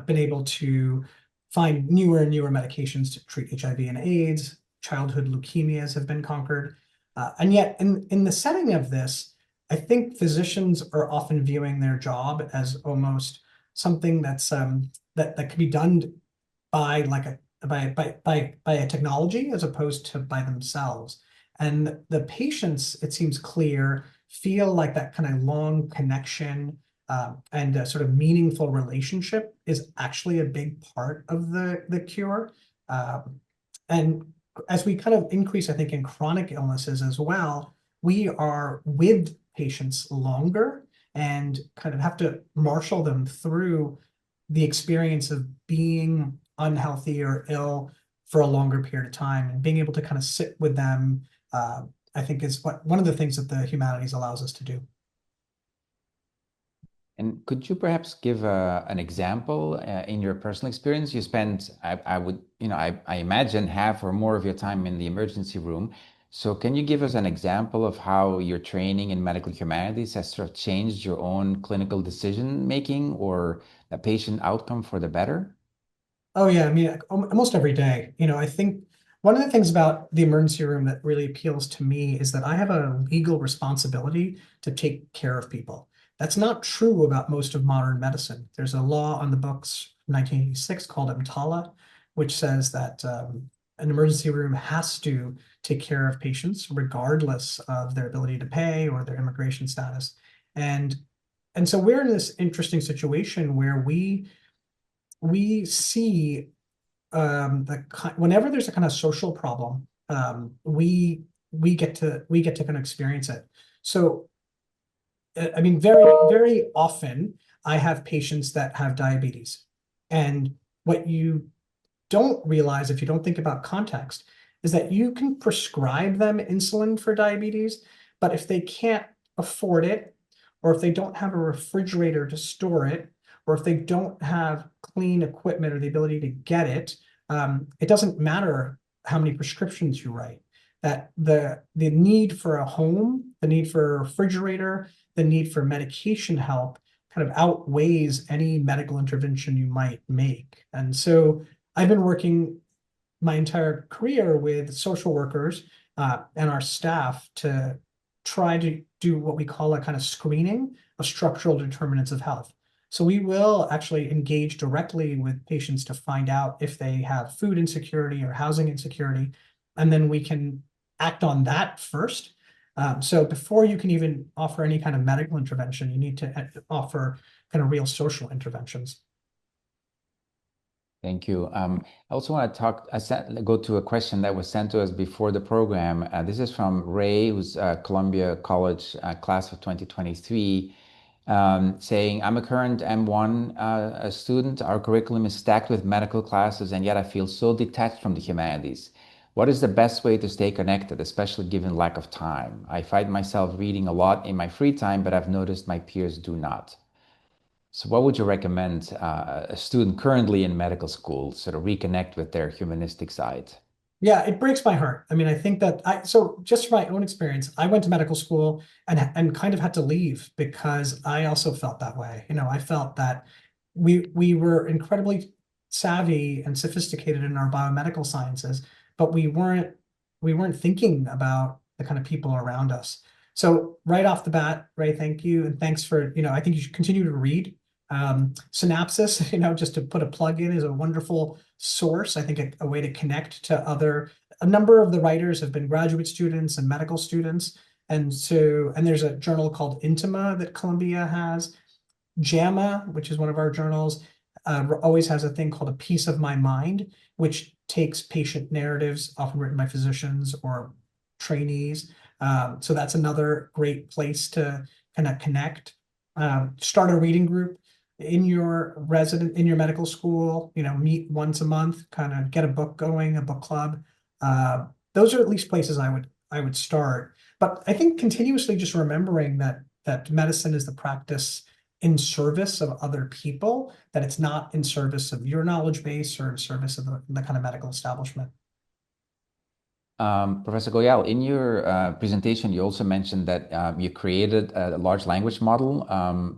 been able to find newer and newer medications to treat HIV and AIDS. Childhood leukemias have been conquered. And yet, in the setting of this, I think physicians are often viewing their job as almost something that can be done by like a by a technology as opposed to by themselves. And the patients, it seems clear, feel like that kind of long connection and a sort of meaningful relationship is actually a big part of the cure. And as we kind of increase, I think, in chronic illnesses as well, we are with patients longer and kind of have to marshal them through the experience of being unhealthy or ill for a longer period of time, and being able to kind of sit with them, I think is one of the things that the humanities allows us to do. And could you perhaps give an example in your personal experience? You spent, I would, I imagine half or more of your time in the emergency room. So can you give us an example of how your training in medical humanities has sort of changed your own clinical decision making or the patient outcome for the better? Oh yeah, I mean, like, almost every day. I think one of the things about the emergency room that really appeals to me is that I have a legal responsibility to take care of people. That's not true about most of modern medicine. There's a law on the books from 1986 called EMTALA, which says that an emergency room has to take care of patients regardless of their ability to pay or their immigration status. And and so we're in this interesting situation where we see whenever there's a kind of social problem, we get to kind of experience it. So I mean, very very often I have patients that have diabetes, and what you don't realize if you don't think about context is that you can prescribe them insulin for diabetes, but if they can't afford it, or if they don't have a refrigerator to store it, or if they don't have clean equipment or the ability to get it, it doesn't matter how many prescriptions you write. That the need for a home, the need for a refrigerator, the need for medication help kind of outweighs any medical intervention you might make. And so I've been working my entire career with social workers and our staff to try to do what we call a kind of screening of structural determinants of health. So we will actually engage directly with patients to find out if they have food insecurity or housing insecurity, and then we can act on that first. So before you can even offer any kind of medical intervention, you need to offer kind of real social interventions. Thank you. I also want to go to a question that was sent to us before the program. This is from Ray, who's Columbia College class of 2023, saying, I'm a current M1 student. Our curriculum is stacked with medical classes, and yet I feel so detached from the humanities. What is the best way to stay connected, especially given lack of time? I find myself reading a lot in my free time, but I've noticed my peers do not. So what would you recommend a student currently in medical school sort of reconnect with their humanistic side? Yeah, it breaks my heart. I mean, I think that so just from my own experience, I went to medical school and kind of had to leave because I also felt that way. I felt that we were incredibly savvy and sophisticated in our biomedical sciences, but we weren't thinking about the kind of people around us. So right off the bat, Ray, thank you. And thanks for, I think you should continue to read. Synapsis, just to put a plug in, is a wonderful source. I think a way to connect to a number of the writers have been graduate students and medical students. And there's a journal called Intima that Columbia has. JAMA, which is one of our journals, always has a thing called A Piece of My Mind, which takes patient narratives, often written by physicians or trainees. So that's another great place to kind of connect. Start a reading group in your medical school, meet once a month, kind of get a book going, a book club. Those are at least places I would start. But I think continuously just remembering that medicine is the practice in service of other people, that it's not in service of your knowledge base or in service of the kind of medical establishment. Professor Goyal, in your presentation, you also mentioned that you created a large language model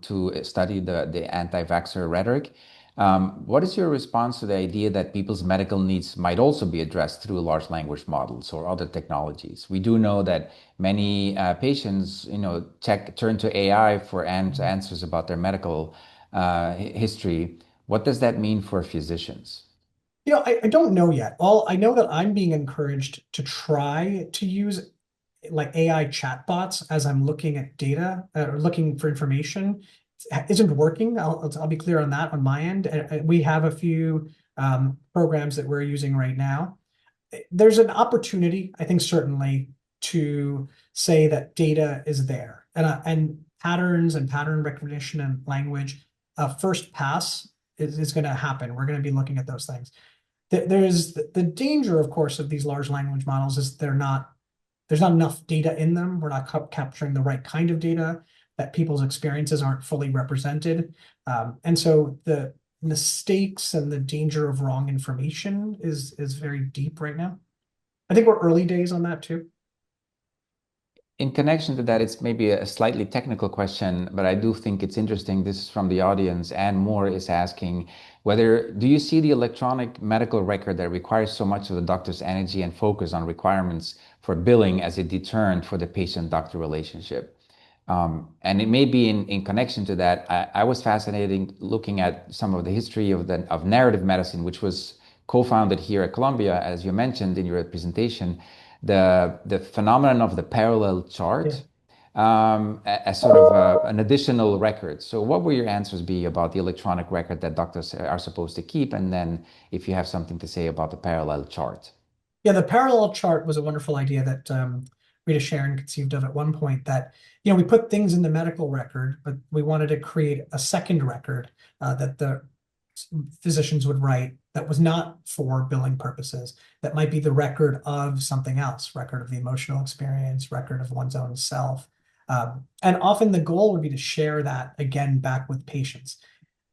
to study the anti-vaxxer rhetoric. What is your response to the idea that people's medical needs might also be addressed through large language models or other technologies? We do know that many patients, turn to AI for answers about their medical history. What does that mean for physicians? I don't know yet. All I know that I'm being encouraged to try to use like AI chatbots as I'm looking at data or looking for information. Isn't working. I'll be clear on that on my end. We have a few programs that we're using right now. There's an opportunity, I think, certainly to say that data is there and patterns and pattern recognition and language. First pass is going to happen. We're going to be looking at those things. There's the danger, of course, of these large language models is there's not enough data in them. We're not capturing the right kind of data, that people's experiences aren't fully represented. And so the mistakes and the danger of wrong information is very deep right now. I think we're early days on that too. In connection to that, it's maybe a slightly technical question, but I do think it's interesting. This is from the audience, and Moore is asking whether do you see the electronic medical record that requires so much of the doctor's energy and focus on requirements for billing as a deterrent for the patient-doctor relationship? And it may be in connection to that. I was fascinated looking at some of the history of narrative medicine, which was co-founded here at Columbia, as you mentioned in your presentation, the phenomenon of the parallel Yeah. chart as sort of an additional record. So, what will your answers be about the electronic record that doctors are supposed to keep? And then, if you have something to say about the parallel chart. Yeah, the parallel chart was a wonderful idea that Rita Sharon conceived of at one point that, we put things in the medical record, but we wanted to create a second record that the physicians would write that was not for billing purposes, that might be the record of something else, record of the emotional experience, record of one's own self. And often the goal would be to share that again back with patients.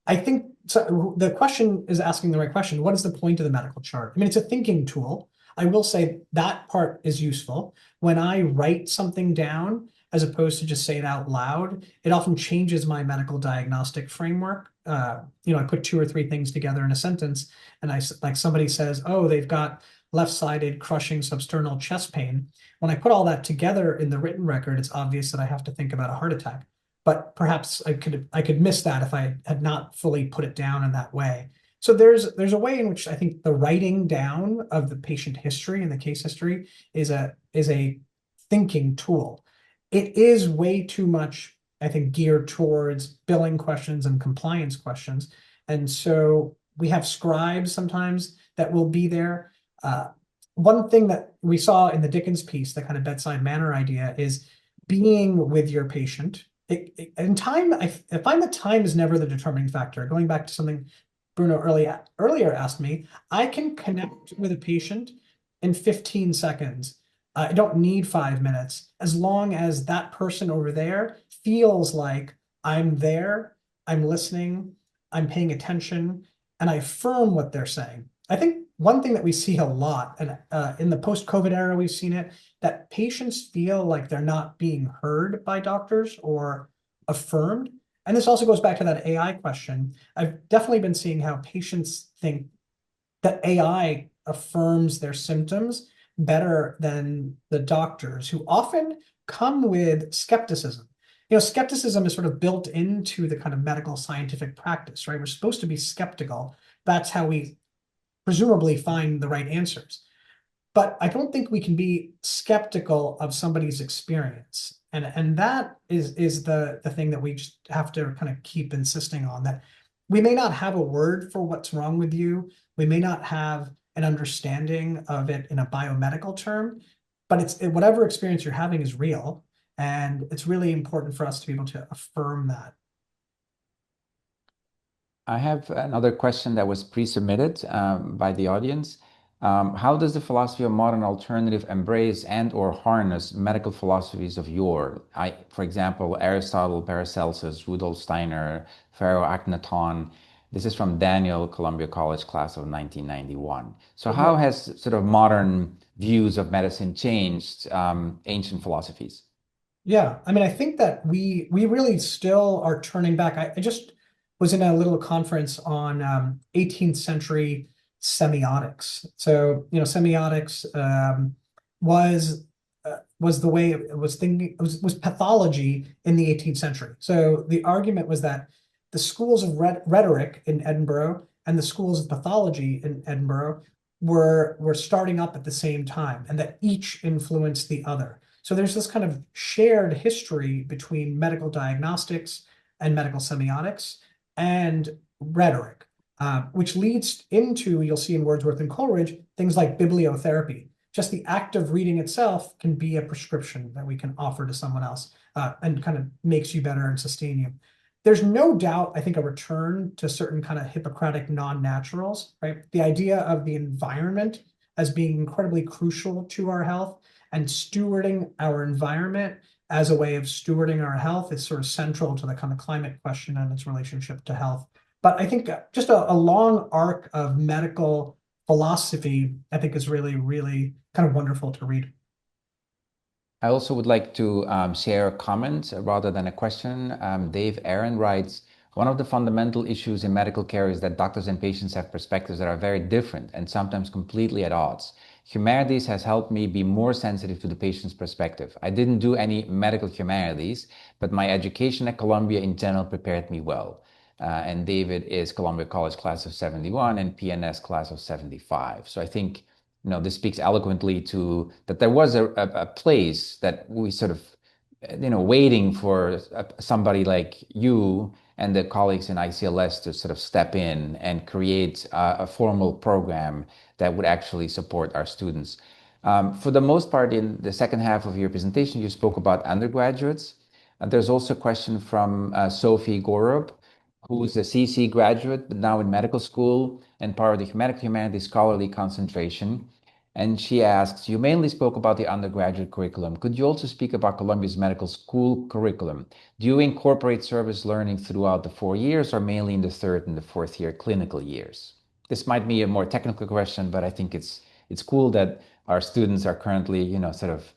I think so. The question is asking the right question. What is the point of the medical chart? I mean, it's a thinking tool. I will say that part is useful. When I write something down, as opposed to just say it out loud, it often changes my medical diagnostic framework. I put two or three things together in a sentence, and like somebody says, "Oh, they've got left-sided crushing substernal chest pain." When I put all that together in the written record, it's obvious that I have to think about a heart attack, but perhaps I could miss that if I had not fully put it down in that way. So there's a way in which I think the writing down of the patient history and the case history is a thinking tool. It is way too much, I think, geared towards billing questions and compliance questions. And so we have scribes sometimes that will be there. One thing that we saw in the Dickens piece, the kind of bedside manner idea, is being with your patient and time, I find that time is never the determining factor. Going back to something Bruno earlier asked me, I can connect with a patient in 15 seconds. I don't need 5 minutes, as long as that person over there feels like I'm there, I'm listening, I'm paying attention, and I affirm what they're saying. I think one thing that we see a lot, and in the post-COVID era, we've seen it, that patients feel like they're not being heard by doctors or affirmed. And this also goes back to that AI question. I've definitely been seeing how patients think that AI affirms their symptoms better than the doctors, who often come with skepticism. Skepticism is sort of built into the kind of medical scientific practice, right? We're supposed to be skeptical. That's how we presumably find the right answers. But I don't think we can be skeptical of somebody's experience. And that is the thing that we just have to kind of keep insisting on, that we may not have a word for what's wrong with you. We may not have an understanding of it in a biomedical term, but whatever experience you're having is real. And it's really important for us to be able to affirm that. I have another question that was pre-submitted by the audience. How does the philosophy of modern alternative embrace and or harness medical philosophies of yore? For example, Aristotle, Paracelsus, Rudolf Steiner, Pharaoh Akhenaton. This is from Daniel, Columbia College class of 1991. So how has sort of modern views of medicine changed ancient philosophies? Yeah, I mean, I think that we really still are turning back. I just was in a little conference on 18th century semiotics. So, semiotics was the way it was thinking, was pathology in the 18th century. So the argument was that the schools of rhetoric in Edinburgh and the schools of pathology in Edinburgh were starting up at the same time, and that each influenced the other. So there's this kind of shared history between medical diagnostics and medical semiotics and rhetoric, which leads into, you'll see in Wordsworth and Coleridge, things like bibliotherapy. Just the act of reading itself can be a prescription that we can offer to someone else, and kind of makes you better and sustain you. There's no doubt, I think, a return to certain kind of Hippocratic non-naturals, right? The idea of the environment as being incredibly crucial to our health, and stewarding our environment as a way of stewarding our health is sort of central to the kind of climate question and its relationship to health. But I think just a long arc of medical philosophy, I think, is really, really kind of wonderful to read. I also would like to share a comment rather than a question. Dave Aaron writes, one of the fundamental issues in medical care is that doctors and patients have perspectives that are very different and sometimes completely at odds. Humanities has helped me be more sensitive to the patient's perspective. I didn't do any medical humanities, but my education at Columbia in general prepared me well. And David is Columbia College class of 71 and PNS class of 75. So I think this speaks eloquently to that there was a place that we sort of, waiting for somebody like you and the colleagues in ICLS to sort of step in and create a formal program that would actually support our students. For the most part, in the second half of your presentation, you spoke about undergraduates. There's also a question from Sophie Gorob, who's a CC graduate, but now in medical school and part of the humanities scholarly concentration. And she asks, you mainly spoke about the undergraduate curriculum. Could you also speak about Columbia's medical school curriculum? Do you incorporate service learning throughout the 4 years or mainly in the third and the fourth year clinical years? This might be a more technical question, but I think it's cool that our students are currently, sort of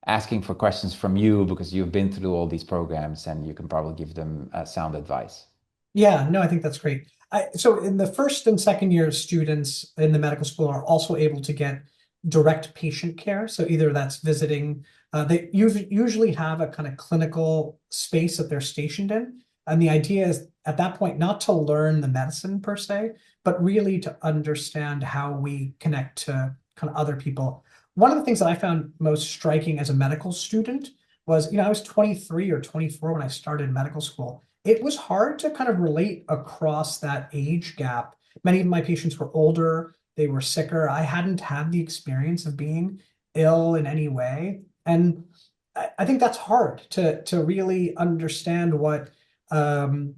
asking for questions from you because you've been through all these programs and you can probably give them sound advice. Yeah, no, I think that's great. So in the first and second year, students in the medical school are also able to get direct patient care. So either that's visiting, they usually have a kind of clinical space that they're stationed in. And the idea is at that point, not to learn the medicine per se, but really to understand how we connect to kind of other people. One of the things that I found most striking as a medical student was, I was 23 or 24 when I started medical school. It was hard to kind of relate across that age gap. Many of my patients were older, they were sicker. I hadn't had the experience of being ill in any way. And I think that's hard to really understand um,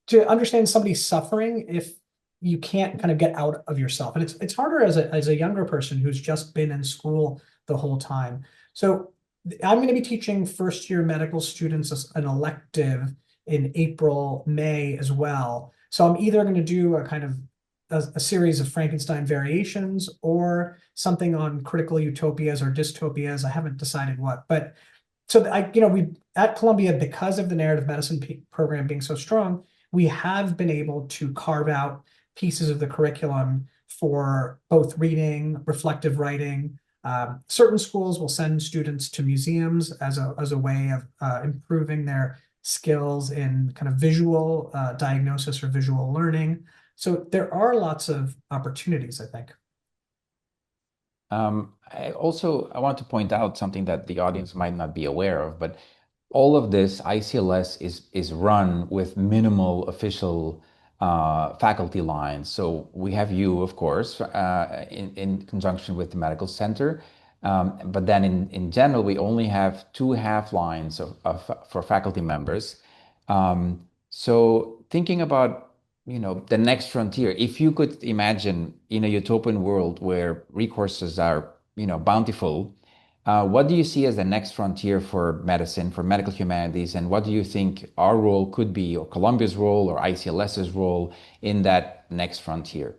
to understand somebody's suffering if you can't kind of get out of yourself. And it's harder as a younger person who's just been in school the whole time. So I'm going to be teaching first year medical students an elective in April, May as well. So I'm either going to do a kind of a series of Frankenstein variations or something on critical utopias or dystopias. I haven't decided what, but so we at Columbia, because of the narrative medicine program being so strong, we have been able to carve out pieces of the curriculum for both reading, reflective writing. Certain schools will send students to museums as a way of improving their skills in kind of visual diagnosis or visual learning. So there are lots of opportunities, I think. I want to point out something that the audience might not be aware of, but all of this ICLS is run with minimal official faculty lines. So we have you, of course, in conjunction with the medical center. But then in general, we only have two half lines for faculty members. So thinking about, the next frontier, if you could imagine in a utopian world where resources are, bountiful, what do you see as the next frontier for medicine, for medical humanities, and what do you think our role could be, or Columbia's role, or ICLS's role in that next frontier?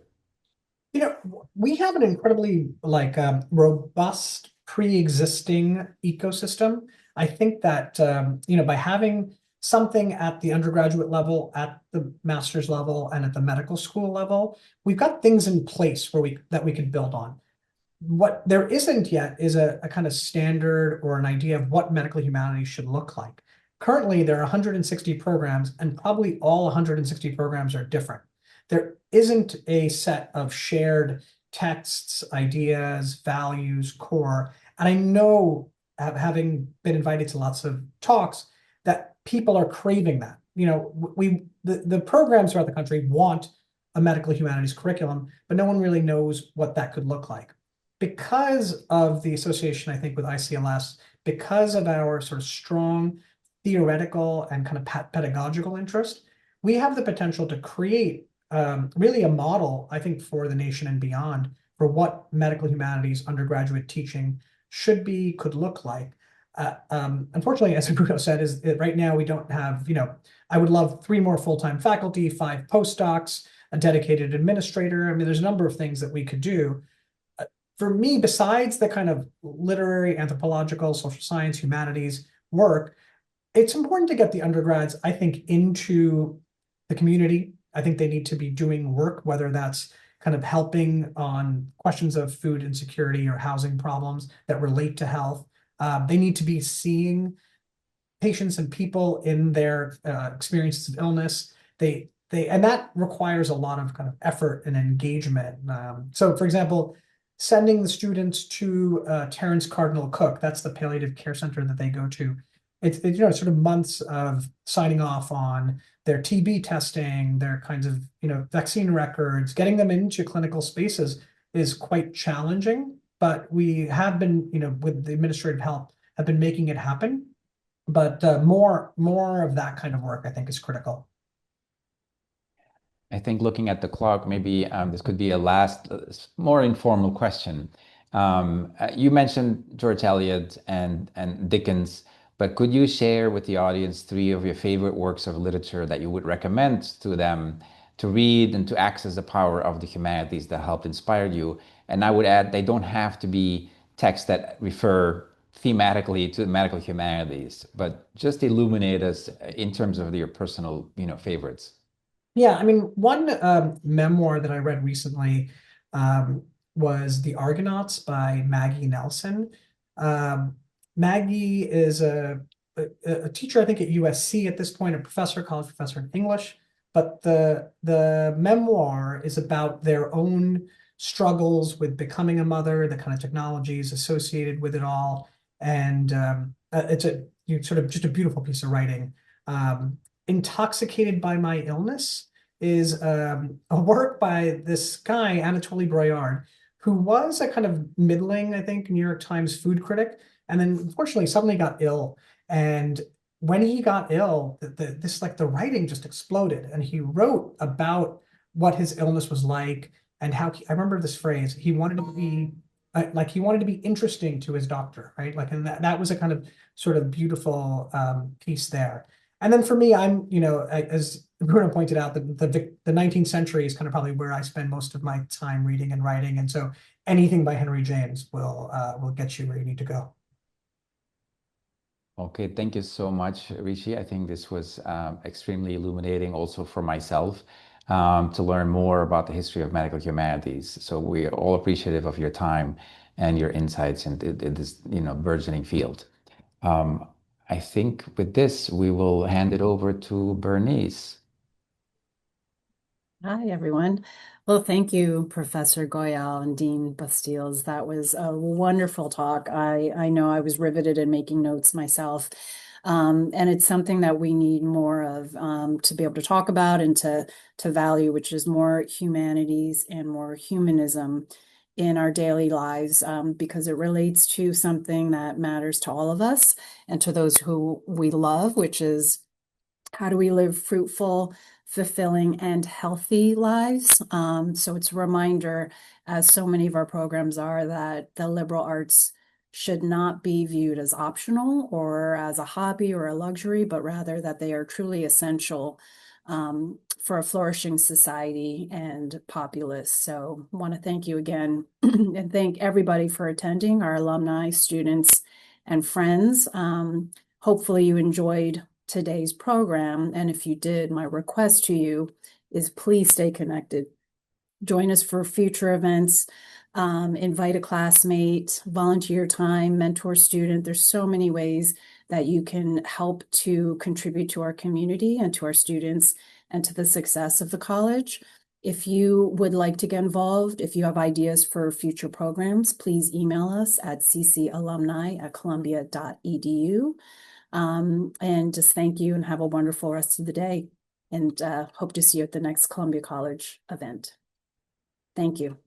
We have an incredibly robust pre-existing ecosystem. I think that by having something at the undergraduate level, at the master's level, and at the medical school level. We've got things in place where we can build on. What there isn't yet is a kind of standard or an idea of what medical humanities should look like. Currently, there are 160 programs, and probably all 160 programs are different. There isn't a set of shared texts, ideas, values, core. And I know, having been invited to lots of talks, that people are craving that. The programs throughout the country want a medical humanities curriculum, but no one really knows what that could look like. Because of the association, I think, with ICLS, because of our sort of strong theoretical and kind of pedagogical interest, we have the potential to create really a model, I think, for the nation and beyond for what medical humanities undergraduate teaching should be, could look like. Unfortunately, as Bruno said, is that right now we don't have, I would love 3 more full-time faculty, 5 postdocs, a dedicated administrator. I mean, there's a number of things that we could do. For me, besides the kind of literary, anthropological, social science, humanities work, it's important to get the undergrads, I think, into the community. I think they need to be doing work, whether that's kind of helping on questions of food insecurity or housing problems that relate to health. They need to be seeing patients and people in their experiences of illness. And that requires a lot of kind of effort and engagement. So, for example, sending the students to Terence Cardinal Cook, that's the palliative care center that they go to. It's sort of months of signing off on their TB testing, their kinds of vaccine records, getting them into clinical spaces is quite challenging. But we have been, with the administrative help, have been making it happen. But more of that kind of work, I think, is critical. I think looking at the clock, maybe this could be a last, more informal question. You mentioned George Eliot and Dickens, but could you share with the audience 3 of your favorite works of literature that you would recommend to them to read and to access the power of the humanities that helped inspire you? And I would add, they don't have to be texts that refer thematically to the medical humanities, but just illuminate us in terms of your personal, favorites. Yeah, I mean, one memoir that I read recently was The Argonauts by Maggie Nelson. Um, Maggie is a teacher, I think, at USC at this point, a professor, college professor in English. But the memoir is about their own struggles with becoming a mother, the kind of technologies associated with it all, and it's sort of just a beautiful piece of writing. Intoxicated by My Illness is a work by this guy, Anatoly Broyard, who was a kind of middling, I think, New York Times food critic, and then unfortunately suddenly got ill. And when he got ill, the writing just exploded, and he wrote about what his illness was like and how I remember this phrase. He wanted to be he wanted to be interesting to his doctor, right? Like, and that was a kind of sort of beautiful piece there. And then for me, I'm, as Bruno pointed out, the 19th century is kind of probably where I spend most of my time reading and writing. And so anything by Henry James will get you where you need to go. Okay, thank you so much, Rishi. I think this was extremely illuminating also for myself to learn more about the history of medical humanities. So we're all appreciative of your time and your insights in this, burgeoning field. Um, I think with this, we will hand it over to Bernice. Hi, everyone. Well, thank you, Professor Goyal and Dean Bastiles. That was a wonderful talk. I know I was riveted in making notes myself. And it's something that we need more of to be able to talk about and to value, which is more humanities and more humanism in our daily lives, because it relates to something that matters to all of us and to those who we love, which is how do we live fruitful, fulfilling, and healthy lives? So it's a reminder, as so many of our programs are, that the liberal arts should not be viewed as optional or as a hobby or a luxury, but rather that they are truly essential for a flourishing society and populace. So I want to thank you again and thank everybody for attending, our alumni, students, and friends. Hopefully you enjoyed today's program. And if you did, my request to you is please stay connected. Join us for future events, invite a classmate, volunteer time, mentor student. There's so many ways that you can help to contribute to our community and to our students and to the success of the college. If you would like to get involved, if you have ideas for future programs, please email us at ccalumni@columbia.edu. And just thank you and have a wonderful rest of the day. And hope to see you at the next Columbia College event. Thank you.